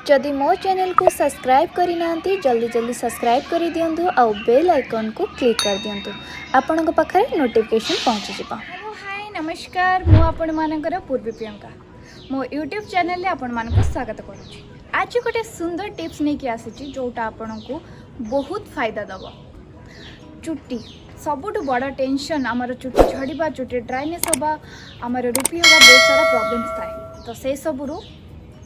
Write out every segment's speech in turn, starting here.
जदि मो चैनल को सब्सक्राइब करी नांती जल्दी जल्दी सब्सक्राइब करी दियंतु आउ बेल आइकन को क्लिक कर दियंतु आपनक पाखरे नोटिफिकेशन पहुंची जिवो। हेलो हाय नमस्कार मु आपण मानकर पूर्वी प्रियंका मो यूट्यूब चैनल रे आपण मानक स्वागत करूची। आज गोटे सुंदर टिप्स नहीं कि आसीची जोटा आपनक बहुत फायदा दबो। चुट्टी सबुठु बड़ टेंशन आमर चुट्टी झड़वा चुट्टी ड्राइनेस हवा आमर रूपी हवा बहुत सारा प्रॉब्लम्स थाए तो से सबुरु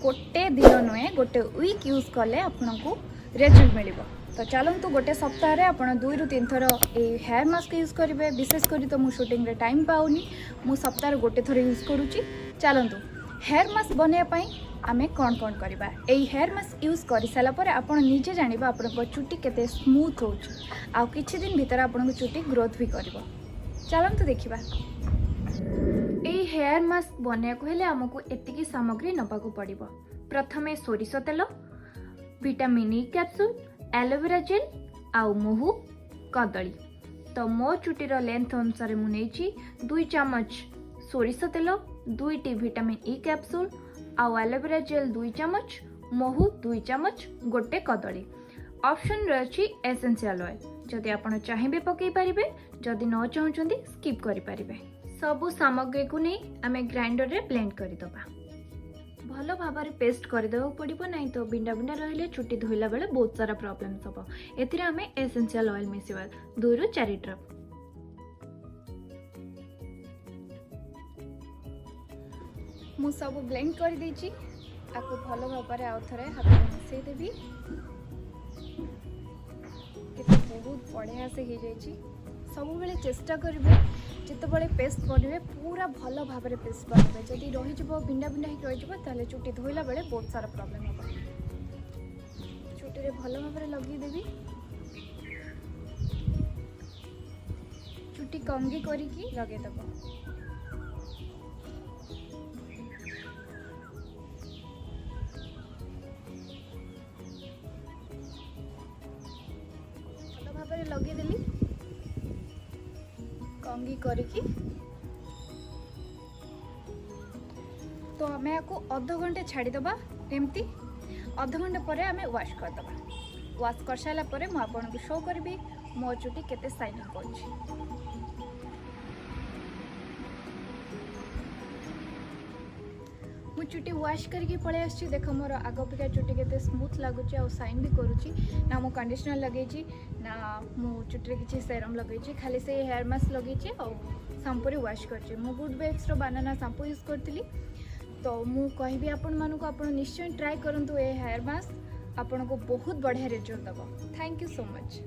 गोटे दिन नुहे गोटे वीक यूज कले आपको रिजल्ट मिल। तो चलतु गोटे सप्ताह आप 2 ରୁ 3 थर ये हेयर मास्क यूज करेंगे। विशेषकर तो मुझे शूटिंग रे टाइम पाऊनी मु सप्ताह गोटे थर यूज करुच्ची। चलतु हेयर मास्क बनवाई आमे कौन कौन करवा यही हेयर मास्क यूज कर सारापर आप निजे जाना आप चुट्टी केते स्मूथ हो किछि दिन भीतर आपन चुट्टी ग्रोथ भी कर। चलतु देखा यही हेयर मास्क बनया को हेले आमको एतिकी सामग्री नबाकू पड़िबो। प्रथमे सोरिष तेल vitamin E capsule aloe vera gel आउ महू कदली। तो मो चुटीर लेंथ अनुसार मुझे 2 चम्मच सोरिष तेल 2टी विटामिन ई कैप्सूल आउ एलोवेरा जेल 2 चम्मच महू 2 चम्मच गोटे कदली। ऑप्शन रही एसेंशियल ऑयल जदि आपण चाहिए पकई पारे जदि न चाहते स्किप करें। सबु सामग्री को नहीं आम ग्राइंडर रे ब्लेंड करदबा भल भाव में पेस्ट करदे पड़ो ना तो बिंडा बिंडा रही चुट्टी धोला बेले बहुत सारा प्रॉब्लम हम एथिरे आम एसेंशियल ऑयल मिसवा 2 ରୁ 4 ड्रॉप। मु सब ब्लेंड कर देची आपको भल भाव में आउ थे हाथ मिसईदेवी बहुत बढ़िया से हो जाए। सब बेले चेष्टा करेंगे जितेबाला पेस्ट बनवे पूरा भल भाव में पेस्ट बनवे जदि रही बिंडा बिंडा रही चुट्टी धोला बेले बहुत सारा प्रॉब्लम हम। चुट्टी भल भाव में लगेदेवी चुट्टी कंगी करके लगेदेव। भल भाव में लगेदेली कंगी करके तो आम आपको अध घंटे छाड़ीदबा एमती अध घंटे पर आम वाश करदबा। वाश कर सारा पर मुझे शो करी मो चुट्टी केते शाइनिंग कर। मु चुट्टी वाश करके पड़े आसी देख मोर आग अपेक्षा चुट्टी केते स्मूथ लगुच आ शाइन भी करुच्ची ना मु कंडीशनर लगे ना मु चुट्टी किसी सेरम लगे खाली से हेयर मास्क लगे शैम्पू रे वाश कर। मु गुड वाइब्स रो बनाना शैम्पू यूज करती तो मु कहबी आपण मानक आप निश्चय ट्राई करंतु ए हेयर मास्क आपन को बहुत बढ़िया रिजल्ट दबो। Thank you so much.